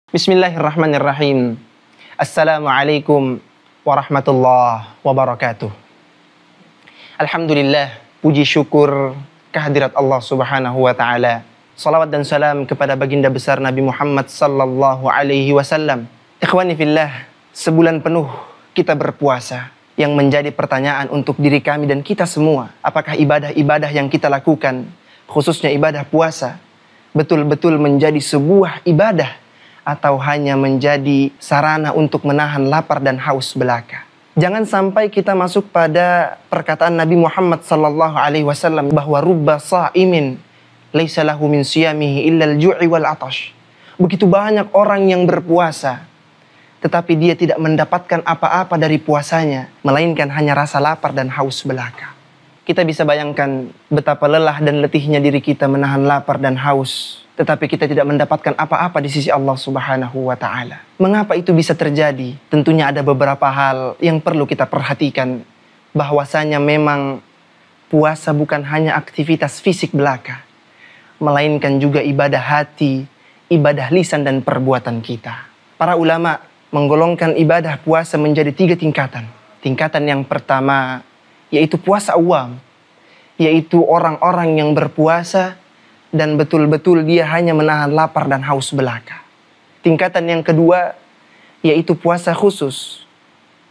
Bismillahirrahmanirrahim. Assalamualaikum warahmatullahi wabarakatuh. Alhamdulillah, puji syukur kehadirat Allah Subhanahu wa taala. Salawat dan salam kepada baginda besar Nabi Muhammad sallallahu alaihi wasallam. Ikhwani fillah, sebulan penuh kita berpuasa. Yang menjadi pertanyaan untuk diri kami dan kita semua, apakah ibadah-ibadah yang kita lakukan, khususnya ibadah puasa, betul-betul menjadi sebuah ibadah atau hanya menjadi sarana untuk menahan lapar dan haus belaka. Jangan sampai kita masuk pada perkataan Nabi Muhammad sallallahu alaihi wasallam bahwa rubba sha'imin laisa lahu min siyamihi illa al-ju'i wal 'atash. Begitu banyak orang yang berpuasa tetapi dia tidak mendapatkan apa-apa dari puasanya melainkan hanya rasa lapar dan haus belaka. Kita bisa bayangkan betapa lelah dan letihnya diri kita menahan lapar dan haus, tetapi kita tidak mendapatkan apa-apa di sisi Allah Subhanahu wa taala. Mengapa itu bisa terjadi? Tentunya ada beberapa hal yang perlu kita perhatikan, bahwasanya memang puasa bukan hanya aktivitas fisik belaka, melainkan juga ibadah hati, ibadah lisan dan perbuatan kita. Para ulama menggolongkan ibadah puasa menjadi 3 tingkatan. Tingkatan yang pertama yaitu puasa awam, yaitu orang-orang yang berpuasa dan betul-betul dia hanya menahan lapar dan haus belaka. Tingkatan yang kedua yaitu puasa khusus,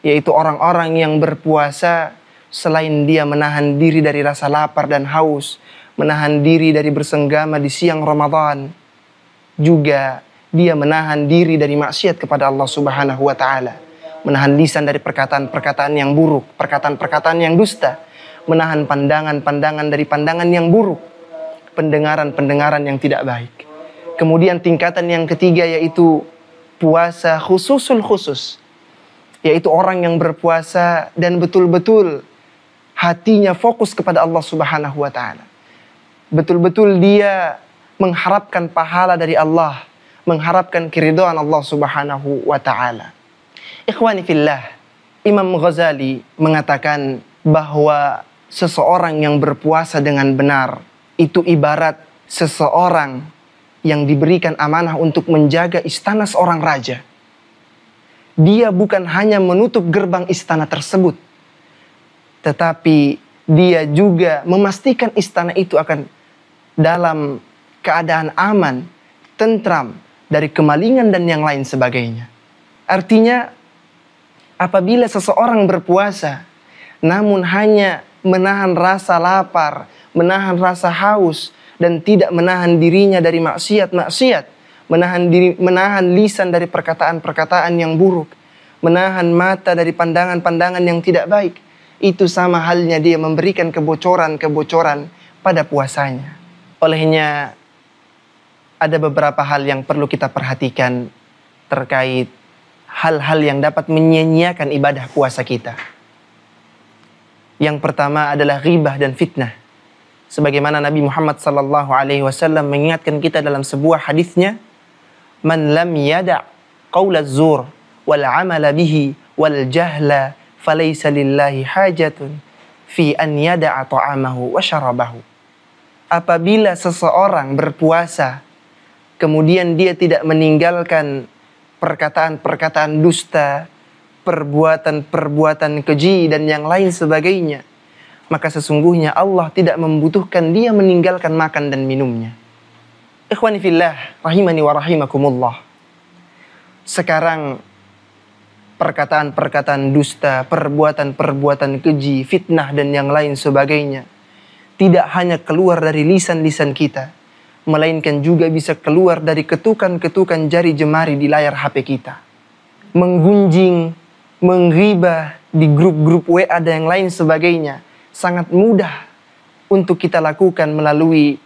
yaitu orang-orang yang berpuasa selain dia menahan diri dari rasa lapar dan haus, menahan diri dari bersenggama di siang Ramadan, juga dia menahan diri dari maksiat kepada Allah Subhanahu wa taala, menahan lisan dari perkataan-perkataan yang buruk, perkataan-perkataan yang dusta, menahan pandangan-pandangan dari pandangan yang buruk, pendengaran-pendengaran yang tidak baik. Kemudian tingkatan yang ketiga yaitu puasa khususul khusus, yaitu orang yang berpuasa dan betul-betul hatinya fokus kepada Allah Subhanahu wa taala. Betul-betul dia mengharapkan pahala dari Allah, mengharapkan keridhaan Allah Subhanahu wa taala. Ikhwani fillah, Imam Ghazali mengatakan bahwa seseorang yang berpuasa dengan benar itu ibarat seseorang yang diberikan amanah untuk menjaga istana seorang raja. Dia bukan hanya menutup gerbang istana tersebut, tetapi dia juga memastikan istana itu akan dalam keadaan aman, tentram dari kemalingan dan yang lain sebagainya. Artinya, apabila seseorang berpuasa namun hanya menahan rasa lapar, menahan rasa haus, dan tidak menahan dirinya dari maksiat-maksiat, menahan lisan dari perkataan-perkataan yang buruk, menahan mata dari pandangan-pandangan yang tidak baik, itu sama halnya dia memberikan kebocoran-kebocoran pada puasanya. Olehnya, ada beberapa hal yang perlu kita perhatikan terkait hal-hal yang dapat menyia-nyiakan ibadah puasa kita. Yang pertama adalah ghibah dan fitnah. Sebagaimana Nabi Muhammad sallallahu alaihi wasallam mengingatkan kita dalam sebuah hadisnya, "Man lam yada' qaula az-zur wal 'amala bihi wal jahla falaysa lillahi hajatun fi an yada'a ta'amahu wa syarabahu." Apabila seseorang berpuasa kemudian dia tidak meninggalkan perkataan-perkataan dusta, perbuatan-perbuatan keji dan yang lain sebagainya, maka sesungguhnya Allah tidak membutuhkan dia meninggalkan makan dan minumnya. Ikhwani fillah, rahimani wa rahimakumullah. Sekarang perkataan-perkataan dusta, perbuatan-perbuatan keji, fitnah dan yang lain sebagainya tidak hanya keluar dari lisan-lisan kita, melainkan juga bisa keluar dari ketukan-ketukan jari jemari di layar HP kita. Menggunjing, menghibah di grup-grup WA dan yang lain sebagainya sangat mudah untuk kita lakukan melalui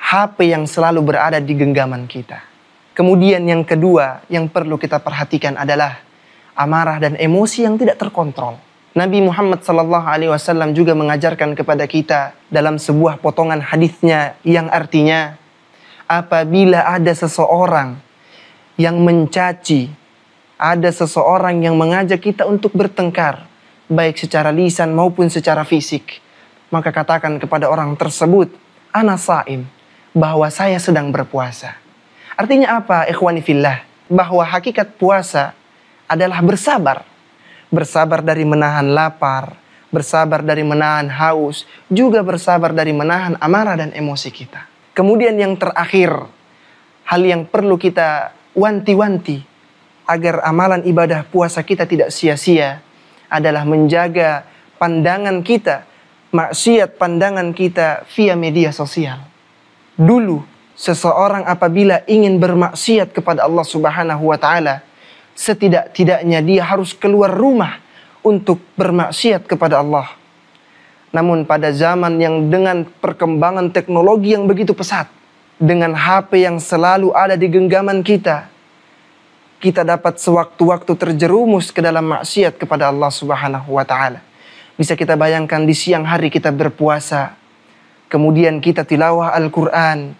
HP yang selalu berada di genggaman kita. Kemudian yang kedua yang perlu kita perhatikan adalah amarah dan emosi yang tidak terkontrol. Nabi Muhammad sallallahu alaihi wasallam juga mengajarkan kepada kita dalam sebuah potongan hadisnya yang artinya, apabila ada seseorang yang mencaci, ada seseorang yang mengajak kita untuk bertengkar, baik secara lisan maupun secara fisik, maka katakan kepada orang tersebut, "Ana shaim," bahwa saya sedang berpuasa. Artinya apa, ikhwani fillah? bahwa hakikat puasa adalah bersabar. Bersabar dari menahan lapar, bersabar dari menahan haus, juga bersabar dari menahan amarah dan emosi kita. Kemudian yang terakhir, hal yang perlu kita wanti-wanti agar amalan ibadah puasa kita tidak sia-sia adalah menjaga pandangan kita, maksiat pandangan kita via media sosial. Dulu, seseorang apabila ingin bermaksiat kepada Allah Subhanahu wa Ta'ala, setidak-tidaknya dia harus keluar rumah untuk bermaksiat kepada Allah. Namun pada zaman yang dengan perkembangan teknologi yang begitu pesat, dengan HP yang selalu ada di genggaman kita, kita dapat sewaktu-waktu terjerumus ke dalam maksiat kepada Allah Subhanahu wa Ta'ala. Bisa kita bayangkan di siang hari kita berpuasa, kemudian kita tilawah Al-Quran.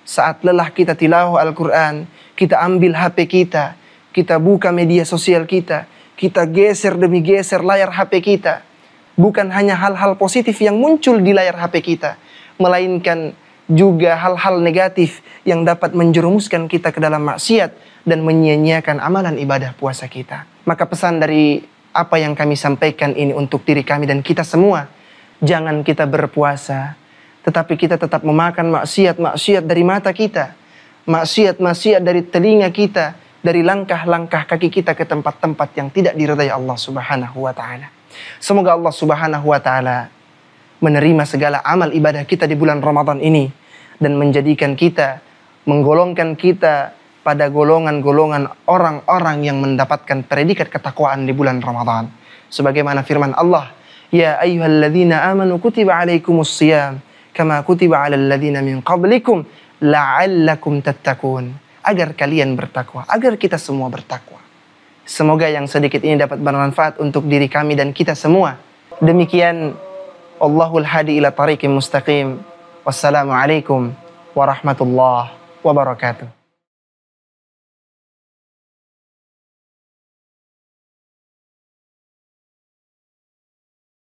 Saat lelah kita tilawah Al-Quran, kita ambil HP kita, kita buka media sosial kita geser demi geser layar HP kita. Bukan hanya hal-hal positif yang muncul di layar HP kita, melainkan juga hal-hal negatif yang dapat menjerumuskan kita ke dalam maksiat dan menyia-nyiakan amalan ibadah puasa kita. Maka pesan dari apa yang kami sampaikan ini untuk diri kami dan kita semua, jangan kita berpuasa, tetapi kita tetap memakan maksiat-maksiat dari mata kita, maksiat-maksiat dari telinga kita, dari langkah-langkah kaki kita ke tempat-tempat yang tidak diridai Allah Subhanahu wa Ta'ala. Semoga Allah Subhanahu wa Ta'ala menerima segala amal ibadah kita di bulan Ramadan ini dan menjadikan kita, menggolongkan kita pada golongan-golongan orang-orang yang mendapatkan predikat ketakwaan di bulan Ramadan. Sebagaimana firman Allah, "Ya ayyuhalladzina amanu kutiba alaikumus shiyam kama kutiba alal ladzina min qablikum la'allakum tattaqun." Agar kalian bertakwa, agar kita semua bertakwa. Semoga yang sedikit ini dapat bermanfaat untuk diri kami dan kita semua. Demikian, Allahul hadi ila tariqim mustaqim. Wassalamualaikum warahmatullahi wabarakatuh.